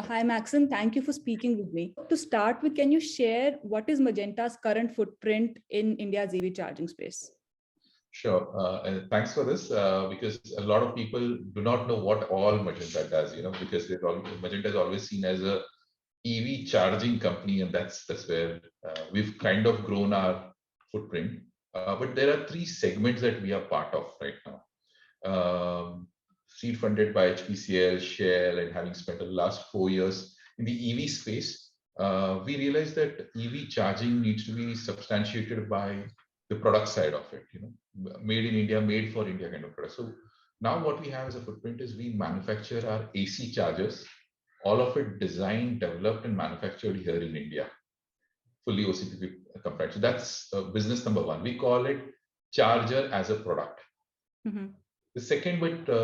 Hi, Maxim. Thank you for speaking with me. To start with, can you share what is Magenta's current footprint in India's EV charging space? Sure. And thanks for this because a lot of people do not know what all Magenta does, because Magenta is always seen as a EV charging company, and that's where we've kind of grown our footprint. But there are three segments that we are part of right now. Seed funded by HPCL, Shell, and having spent the last 4 years in the EV space, we realized that EV charging needs to be substantiated by the product side of it, made in India, made for India kind of product. So now what we have as a footprint is we manufacture our AC chargers, all of it designed, developed, and manufactured here in India, fully OCPP compliant. So that's business number one. We call it charger as a product. Mm-hmm. The second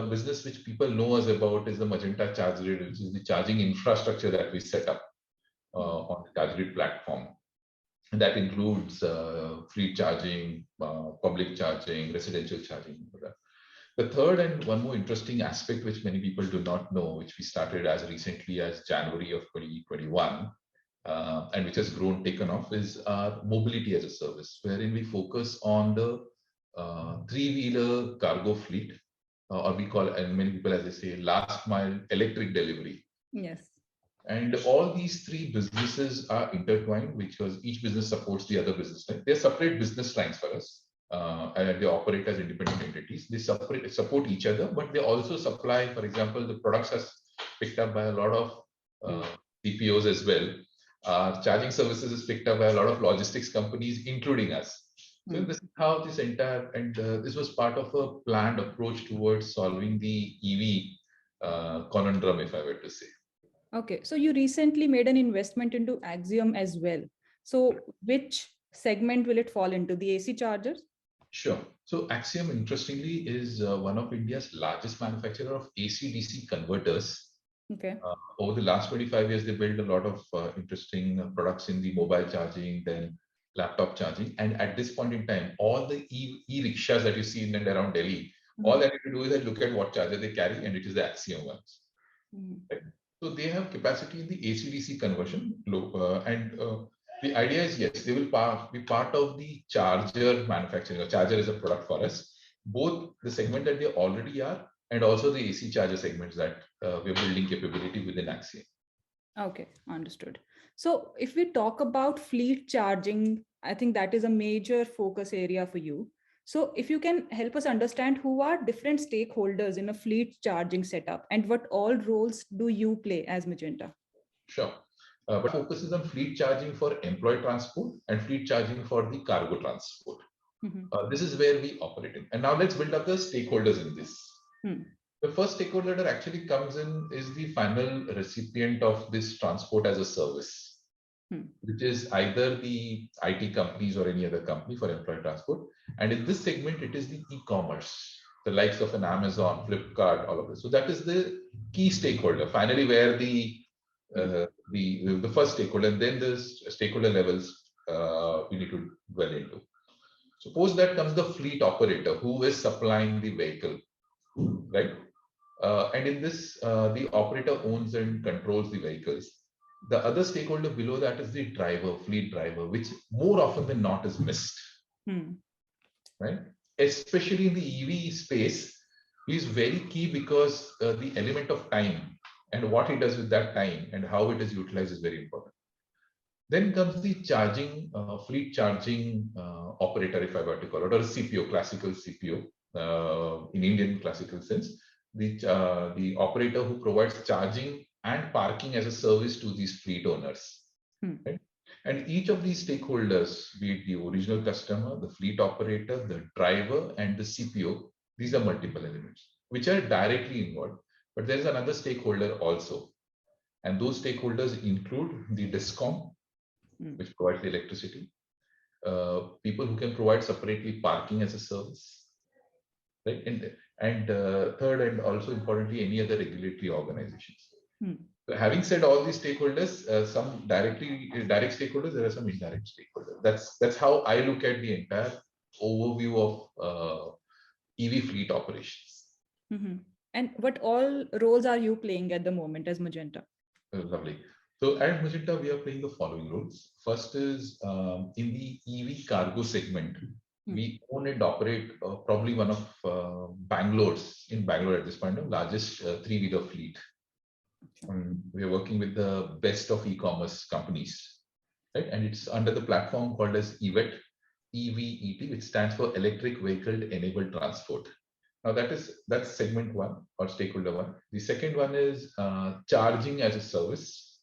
business which people know us about is the Magenta Charge Grid, which is the charging infrastructure that we set up on the Charge Grid platform. And that includes fleet charging, public charging, residential charging. The third and one more interesting aspect which many people do not know, which we started as recently as January of 2021, and which has taken off, is our mobility as a service, wherein we focus on the three-wheeler cargo fleet, or we call, and many people, as they say, last mile electric delivery. Yes. And all these three businesses are intertwined because each business supports the other business line. They're separate business lines for us, and they operate as independent entities. They support each other, but they also supply, for example, the products are picked up by a lot of CPOs as well. Charging services is picked up by a lot of logistics companies, including us. So this is how this entire, and this was part of a planned approach towards solving the EV conundrum, if I were to say. Okay, so you recently made an investment into Axiom as well. So which segment will it fall into, the AC chargers? Sure. So Axiom, interestingly, is one of India's largest manufacturer of AC-DC converters. Okay. Over the last 25 years, they built a lot of interesting products in the mobile charging, then laptop charging. And at this point in time, all the e-rickshaws that you see in and around Delhi, all that you do is look at what charger they carry, and it is the Axiom ones. Right? So they have capacity in the AC-DC conversion, and the idea is, yes, they will be part of the charger manufacturing. A charger is a product for us, both the segment that they already are, and also the AC charger segments that we're building capability within Axiom. Okay, understood. So if we talk about fleet charging, I think that is a major focus area for you. So if you can help us understand who are different stakeholders in a fleet charging setup and what all roles do you play as Magenta? Sure. But focuses on fleet charging for employee transport and fleet charging for the cargo transport. This is where we operate in. And now let's build up the stakeholders in this. The first stakeholder that actually comes in is the final recipient of this transport as a service, which is either the IT companies or any other company for employee transport. And in this segment, it is the e-commerce, the likes of an Amazon, Flipkart, all of this. So that is the key stakeholder. Finally, where the first stakeholder, and then the stakeholder levels we need to dwell into. Suppose that comes the fleet operator who is supplying the vehicle, right? And in this, the operator owns and controls the vehicles. The other stakeholder below that is the driver, fleet driver, which more often than not is missed, right? Especially in the EV space, he is very key because the element of time and what he does with that time and how it is utilized is very important. Then comes the charging, fleet charging operator, if I were to call it, or a CPO, classical CPO in Indian classical sense. The operator who provides charging and parking as a service to these fleet owners. Right? And each of these stakeholders, be it the original customer, the fleet operator, the driver, and the CPO, these are multiple elements which are directly involved. But there is another stakeholder also. And those stakeholders include the DISCOM, which provides the electricity, people who can provide separately parking as a service, right? And third, and also importantly, any other regulatory organizations. So having said all these stakeholders, some direct stakeholders, there are some indirect stakeholders. That's how I look at the entire overview of EV fleet operations. And what all roles are you playing at the moment as Magenta? Lovely. So at Magenta, we are playing the following roles. First is in the EV cargo segment, we own and operate probably one of Bangalore at this point, the largest three-wheeler fleet. We are working with the best of e-commerce companies, right? And it's under the platform called as EVET, EVET, which stands for Electric Vehicle Enabled Transport. Now that's segment one or stakeholder one. The second one is charging as a service,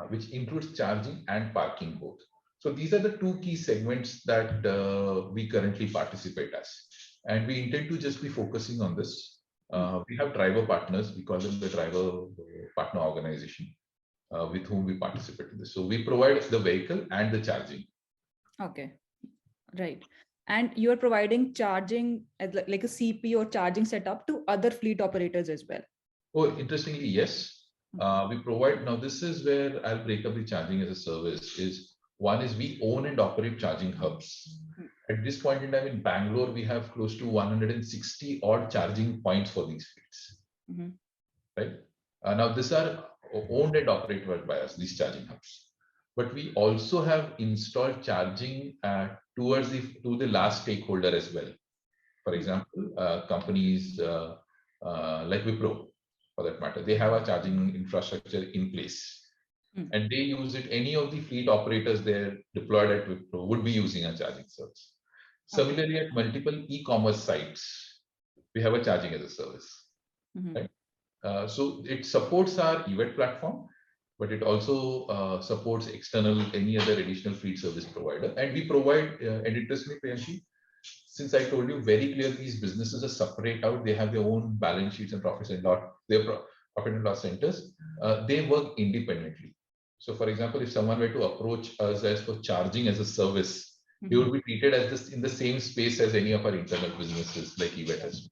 which includes charging and parking both. So these are the two key segments that we currently participate as. And we intend to just be focusing on this. We have driver partners, we call them the driver partner organization, with whom we participate in this. So we provide the vehicle and the charging. Okay, right. And you're providing charging as like a CP or charging setup to other fleet operators as well. Oh, interestingly, yes. We provide, now this is where I'll break up the charging as a service. One is we own and operate charging hubs. At this point in time in Bangalore, we have close to 160 odd charging points for these fleets. Right? Now these are owned and operated by us, these charging hubs. But we also have installed charging to the last stakeholder as well. For example, companies like Wipro, for that matter, they have a charging infrastructure in place. And they use it. Any of the fleet operators there deployed at Wipro would be using a charging service. Similarly, at multiple e-commerce sites, we have a charging as a service. Right? So it supports our EVET platform, but it also supports any other additional fleet service provider. And we provide, and interestingly, Priyanshi, since I told you very clearly, these businesses are separate out. They have their own balance sheets and profit and loss centers. They work independently. So, for example, if someone were to approach us as for charging as a service, they would be treated as this in the same space as any of our internal businesses like EVET has.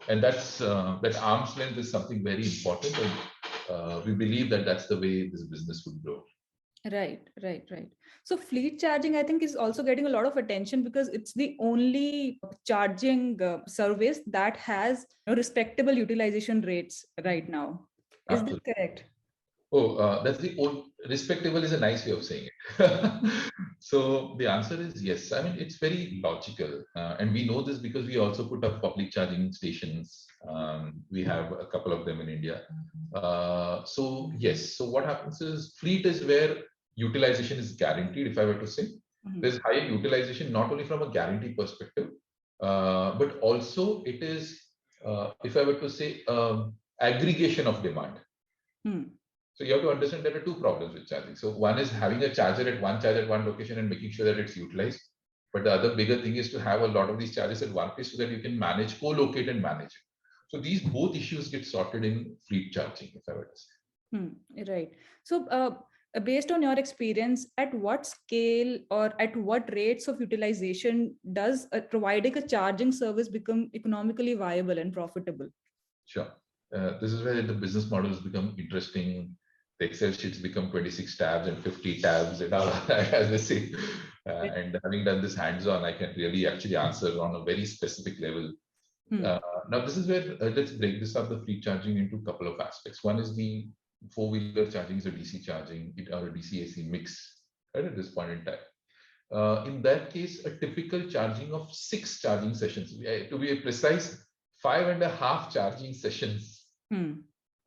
And that's that arm's length is something very important, and we believe that that's the way this business would grow. Right. So fleet charging, I think, is also getting a lot of attention because it's the only charging service that has respectable utilization rates right now. Is Absolutely. that correct? Oh, that's the old respectable is a nice way of saying it. So the answer is yes. I mean, it's very logical. And we know this because we also put up public charging stations. We have a couple of them in India. So yes, so what happens is fleet is where utilization is guaranteed, if I were to say. There's higher utilization, not only from a guarantee perspective, but also it is, if I were to say, aggregation of demand. So you have to understand there are two problems with charging. So one is having a charger at one location and making sure that it's utilized. But the other bigger thing is to have a lot of these chargers at one place so that you can manage, co-locate and manage it. So these both issues get sorted in fleet charging, if I were to say. Right. So based on your experience, at what scale or at what rates of utilization does providing a charging service become economically viable and profitable? Sure. This is where the business models become interesting. The Excel sheets become 26 tabs and 50 tabs and all, as they say. And having done this hands-on, I can really actually answer on a very specific level. Now, this is where let's break this up, the fleet charging, into a couple of aspects. One is the four-wheeler charging, is a DC charging, or a DC-AC mix, right, at this point in time. In that case, a typical charging of 6 charging sessions, to be precise, 5.5 charging sessions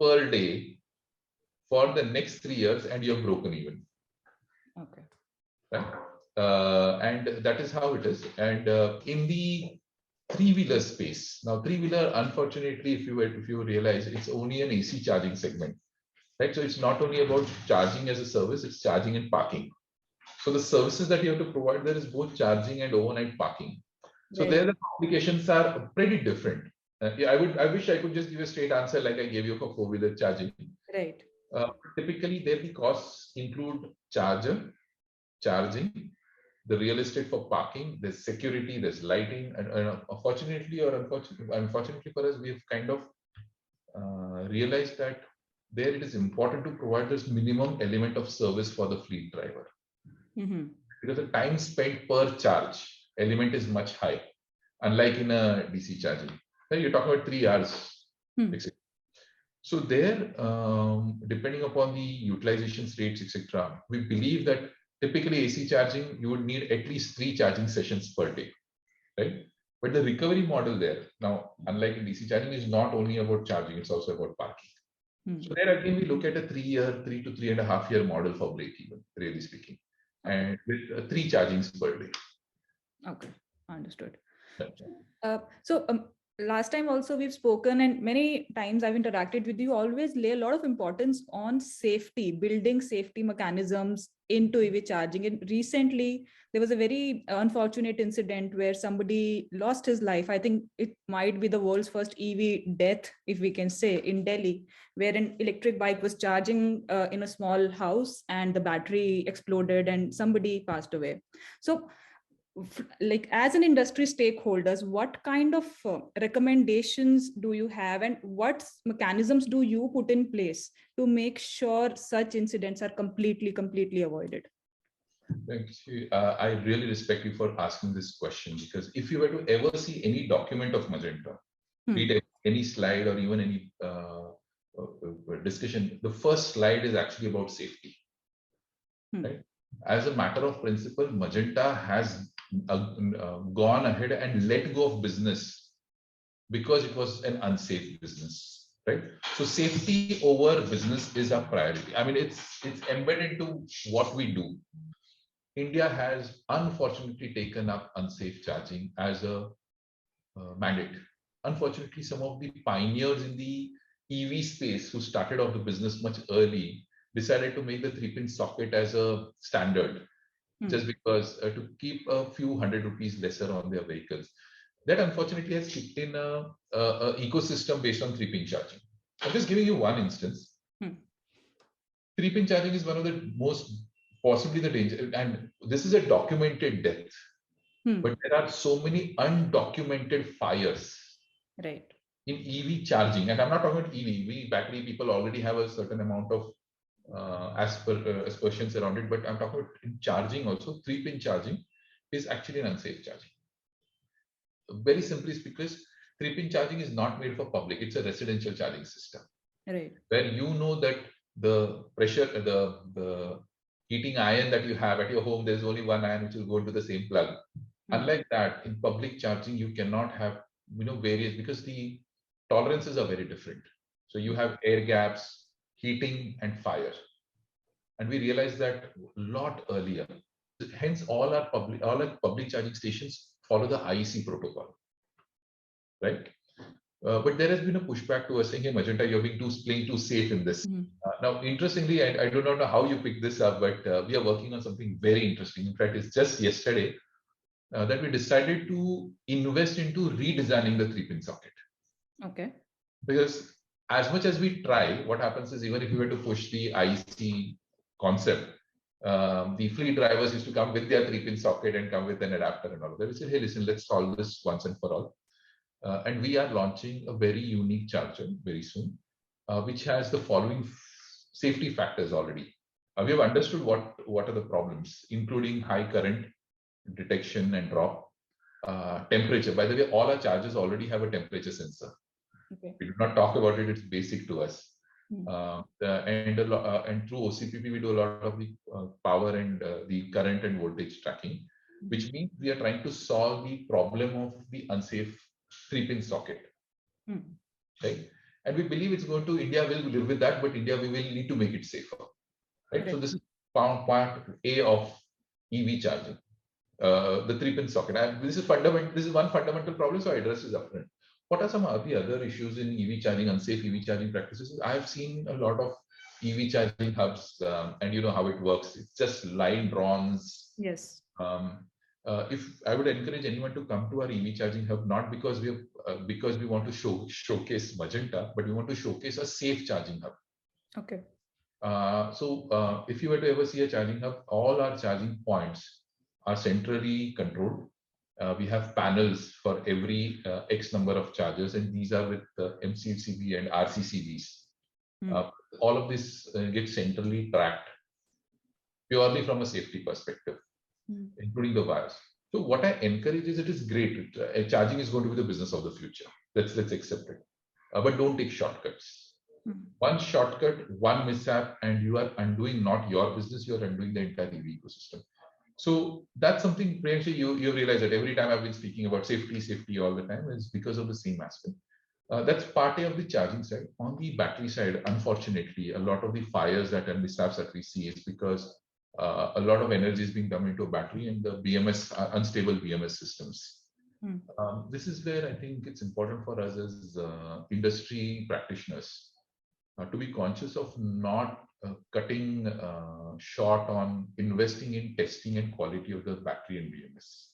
per day for the next 3 years, and you're broken even. Okay. Right? And that is how it is. And in the three-wheeler space, now three-wheeler, unfortunately, if you realize, it's only an AC charging segment, right? So it's not only about charging as a service, it's charging and parking. So the services that you have to provide there is both charging and overnight parking. So there the complications are pretty different. I wish I could just give a straight answer like I gave you for four-wheeler charging. Right. Typically, there the costs include charger, charging, the real estate for parking, there's security, there's lighting, and fortunately or unfortunately for us, we've kind of realized that there it is important to provide this minimum element of service for the fleet driver. Because the time spent per charge element is much high, unlike in a DC charging. You're talking about 3 hours. So there, depending upon the utilization rates, etc., we believe that typically AC charging, you would need at least 3 charging sessions per day, right? But the recovery model there, now, unlike in DC charging, is not only about charging, it's also about parking. So there again, we look at a 3 to 3.5 year model for break even, really speaking, and with 3 chargings per day. Okay, understood. So last time also we've spoken, and many times I've interacted with you, always lay a lot of importance on safety, building safety mechanisms into EV charging. And recently there was a very unfortunate incident where somebody lost his life. I think it might be the world's first EV death, if we can say, in Delhi, where an electric bike was charging in a small house and the battery exploded and somebody passed away. So like, as an industry stakeholders, what kind of recommendations do you have, and what mechanisms do you put in place to make sure such incidents are completely avoided? Thank you. I really respect you for asking this question, because if you were to ever see any document of Magenta, be it any slide or even any discussion, the first slide is actually about safety. Right? As a matter of principle, Magenta has gone ahead and let go of business because it was an unsafe business, right? So safety over business is a priority. I mean, it's embedded into what we do. India has unfortunately taken up unsafe charging as a mandate. Unfortunately, some of the pioneers in the EV space who started off the business much early decided to make the 3-pin socket as a standard, just because to keep a few hundred rupees lesser on their vehicles. That unfortunately has kicked in a ecosystem based on 3-pin charging. I'm just giving you one instance. 3-pin charging is one of the most, possibly the danger, and this is a documented death. But there are so many undocumented fires, right, in EV charging. And I'm not talking about EV. Battery people already have a certain amount of aspersions around it, but I'm talking about in charging also. 3-pin charging is actually an unsafe charging. Very simply, it's because 3-pin charging is not made for public. It's a residential charging system, right, where you know that the pressure, the heating iron that you have at your home, there's only one iron which will go into the same plug. Unlike that, in public charging, you cannot have various, because the tolerances are very different. So you have air gaps, heating, and fire. And we realized that a lot earlier. Hence, all our public charging stations follow the IEC protocol, right? But there has been a pushback to us saying, "Hey, Magenta, you're playing too safe in this." Now, interestingly, I do not know how you picked this up, but we are working on something very interesting. In fact, it's just yesterday that we decided to invest into redesigning the 3-pin socket. Okay. Because as much as we try, what happens is, even if we were to push the IEC concept, the fleet drivers used to come with their 3-pin socket and come with an adapter and all of that. We said, "Hey, listen, let's solve this once and for all." And we are launching a very unique charger very soon, which has the following safety factors already. We have understood what are the problems, including high current detection and drop, temperature. By the way, all our chargers already have a temperature sensor. Okay. We do not talk about it; it's basic to us. And through OCPP, we do a lot of the power and the current and voltage tracking, which means we are trying to solve the problem of the unsafe 3-pin socket. Right? And we believe it's going to, India will live with that, but India, we will need to make it safer. Right? Okay. So this is part A of EV charging, the 3-pin socket. And this is fundamental. This is one fundamental problem, so I address this upfront. What are some of the other issues in EV charging, unsafe EV charging practices? I have seen a lot of EV charging hubs, and you know how it works. It's just line drawns. Yes. If I would encourage anyone to come to our EV charging hub, not because we want to showcase Magenta, but we want to showcase a safe charging hub. Okay. So if you were to ever see a charging hub, all our charging points are centrally controlled. We have panels for every X number of chargers, and these are with MCCB and RCCBs. All of this gets centrally tracked purely from a safety perspective, including the wires. So what I encourage is, it is great. Charging is going to be the business of the future. Let's accept it. But don't take shortcuts. One shortcut, one mishap, and you are undoing not your business, you are undoing the entire EV ecosystem. So that's something, Priyanshu, you realize that every time I've been speaking about safety all the time is because of the same aspect. That's part of the charging side. On the battery side, unfortunately, a lot of the fires that and mishaps that we see is because a lot of energy is being dumped into a battery and the BMS, unstable BMS systems. This is where I think it's important for us as industry practitioners to be conscious of not cutting short on investing in testing and quality of the battery and BMS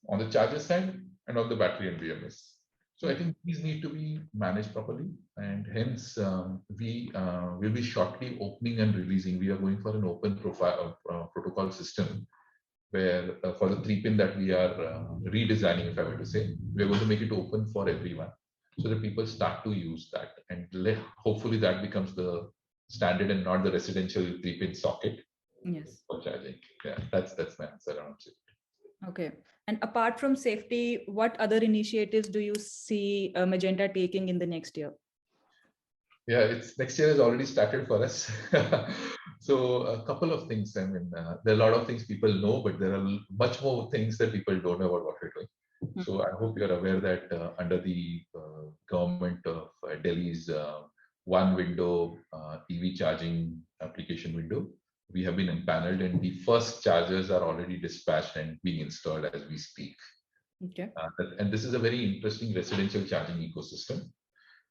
on the charger side and on the battery and BMS. So I think these need to be managed properly, and hence we will be shortly opening and releasing. We are going for an open profile protocol system where for the 3-pin that we are redesigning, if I were to say, we are going to make it open for everyone so that people start to use that, and hopefully that becomes the standard and not the residential 3-pin socket. Yes. For charging. Yeah, that's my answer on it. Okay. And apart from safety, what other initiatives do you see Magenta taking in the next year? Yeah, it's next year has already started for us. So a couple of things. I mean, there are a lot of things people know, but there are much more things that people don't know about what we're doing. So I hope you're aware that under the government of Delhi's one window EV charging application window, we have been empaneled and the first chargers are already dispatched and being installed as we speak. Okay. And this is a very interesting residential charging ecosystem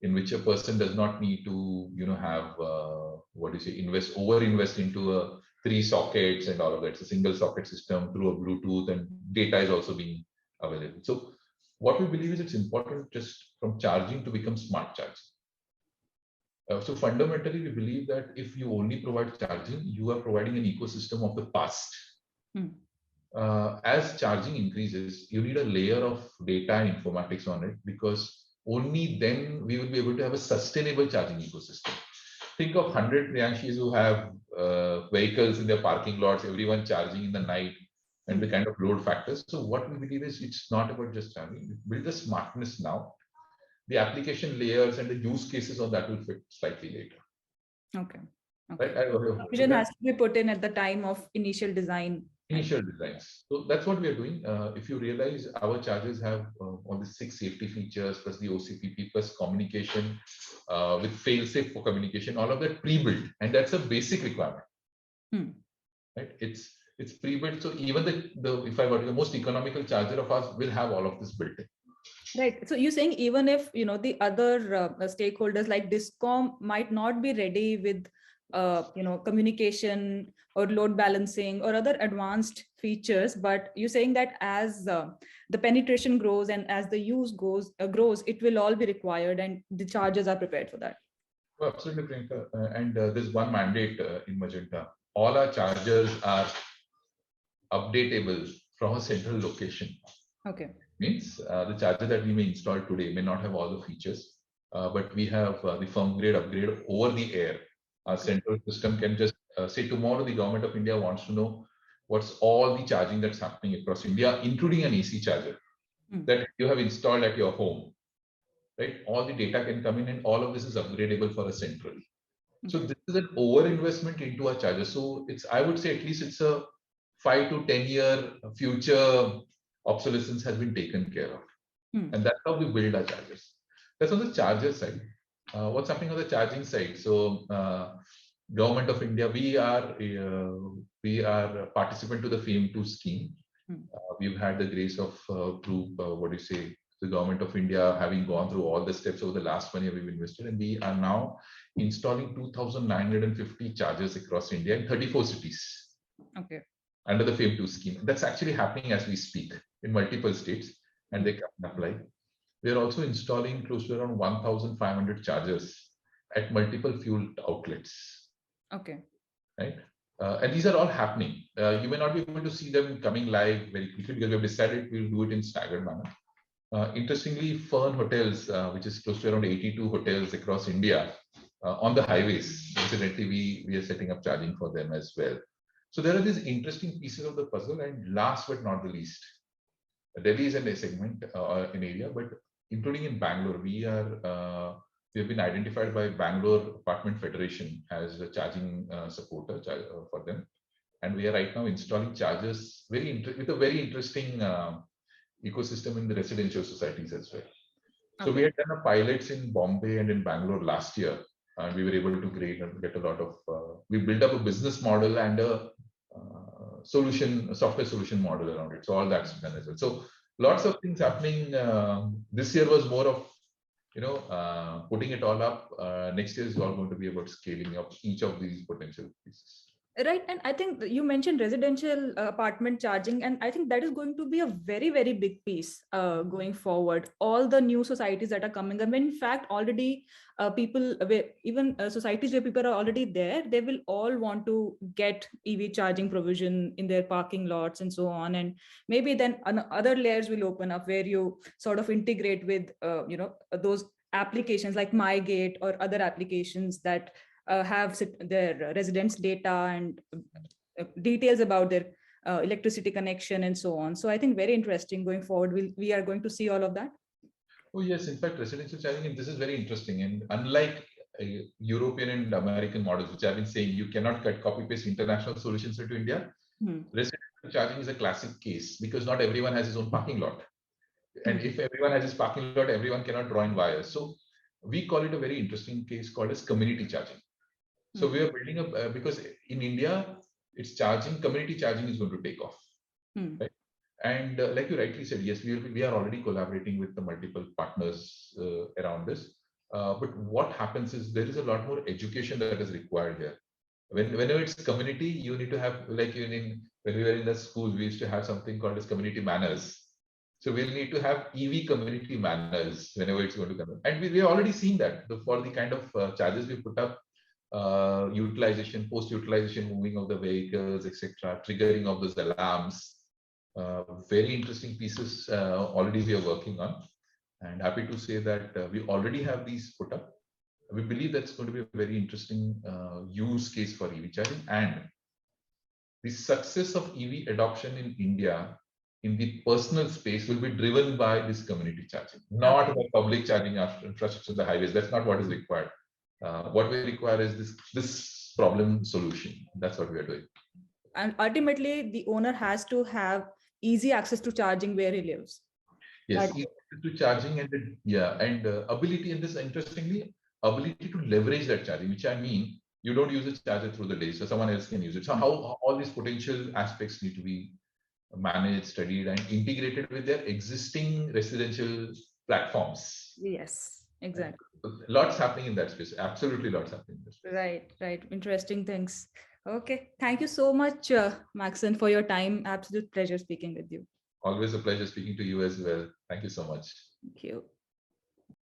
in which a person does not need to, have over invest into 3 sockets and all of that. It's a single socket system through a Bluetooth, and data is also being available. So what we believe is it's important just from charging to become smart charging. So fundamentally, we believe that if you only provide charging, you are providing an ecosystem of the past. As charging increases, you need a layer of data and informatics on it, because only then we will be able to have a sustainable charging ecosystem. Think of 100 Priyanshis who have vehicles in their parking lots, everyone charging in the night, and the kind of load factors. So what we believe is it's not about just charging. Build the smartness now. The application layers and the use cases on that will fit slightly later. Okay. Right? Vision has to be put in at the time of initial design. Initial designs. So that's what we are doing. If you realize, our chargers have all the 6 safety features plus the OCPP plus communication with fail-safe for communication, all of that pre-built, and that's a basic requirement. Right? It's pre-built. So even the if I were the most economical charger of ours will have all of this built in. Right. So you're saying even if the other stakeholders like Discom might not be ready with communication or load balancing or other advanced features, but you're saying that as the penetration grows and as the use grows, it will all be required, and the chargers are prepared for that. Oh, absolutely, Priyanka. And there's one mandate in Magenta. All our chargers are updatable from a central location. Okay. Means the charger that we may install today may not have all the features, but we have the firmware upgrade over the air. Our central system can just say tomorrow the government of India wants to know what's all the charging that's happening across India, including an AC charger that you have installed at your home. Right? All the data can come in, and all of this is upgradable for us centrally. So this is an over investment into our charger. So I would say at least it's a 5 to 10 year future obsolescence has been taken care of. And that's how we build our chargers. That's on the charger side. What's happening on the charging side? So Government of India, we are a participant to the FAME2 scheme. We've had the grace of the Government of India having gone through all the steps over the last 1 year we've invested, and we are now installing 2,950 chargers across India in 34 cities. Okay. Under the FAME2 scheme. That's actually happening as we speak in multiple states, and they can apply. We are also installing close to around 1,500 chargers at multiple fuel outlets. Okay. Right. And these are all happening. You may not be able to see them coming live very quickly because we have decided we'll do it in staggered manner. Interestingly, Fern Hotels, which is close to around 82 hotels across India, on the highways, incidentally, we are setting up charging for them as well. So there are these interesting pieces of the puzzle, and last but not the least, Delhi is in a segment, an area, but including in Bangalore, we are We have been identified by Bangalore Apartment Federation as a charging supporter for them. And we are right now installing chargers with a very interesting ecosystem in the residential societies as well. So we had done a pilots in Bombay and in Bangalore last year, and we were able to get a lot of. We built up a business model and a software solution model around it. So all that's done as well. So lots of things happening. This year was more of putting it all up. Next year is all going to be about scaling up each of these potential pieces. Right. And I think you mentioned residential apartment charging, and I think that is going to be a very, very big piece going forward. All the new societies that are coming up, in fact, already even societies where people are already there, they will all want to get EV charging provision in their parking lots and so on. And maybe then other layers will open up where you sort of integrate with, those applications like MyGate or other applications that have their residents' data and details about their electricity connection and so on. So I think very interesting going forward. We are going to see all of that. Oh yes, in fact, residential charging, and this is very interesting. And unlike European and American models, which I've been saying, you cannot copy paste international solutions into India. Residential charging is a classic case because not everyone has his own parking lot. And if everyone has his parking lot, everyone cannot draw in wires. So we call it a very interesting case called as community charging. So we are building up because in India, it's community charging is going to take off. Right? And like you rightly said, yes, we are already collaborating with the multiple partners around this. But what happens is there is a lot more education that is required here. Whenever it's community, you need to have, like when we were in the school, we used to have something called as community manners. So we'll need to have EV community manners whenever it's going to come. And we're already seeing that for the kind of charges we put up. Utilization, post-utilization, moving of the vehicles, etc., triggering of those alarms. Very interesting pieces already we are working on, and happy to say that we already have these put up. We believe that's going to be a very interesting use case for EV charging, and the success of EV adoption in India in the personal space will be driven by this community charging, not by public charging infrastructure on the highways. That's not what is required. What we require is this problem solution. That's what we are doing. And ultimately, the owner has to have easy access to charging where he lives. Yes, easy to charging and ability in this, interestingly, ability to leverage that charging, which I mean, you don't use a charger through the day, so someone else can use it. So how all these potential aspects need to be managed, studied, and integrated with their existing residential platforms. Yes. Exactly. Lots happening in that space. Absolutely lots happening in this space. Right. Interesting things. Okay. Thank you so much, Maxon, for your time. Absolute pleasure speaking with you. Always a pleasure speaking to you as well. Thank you so much. Thank you.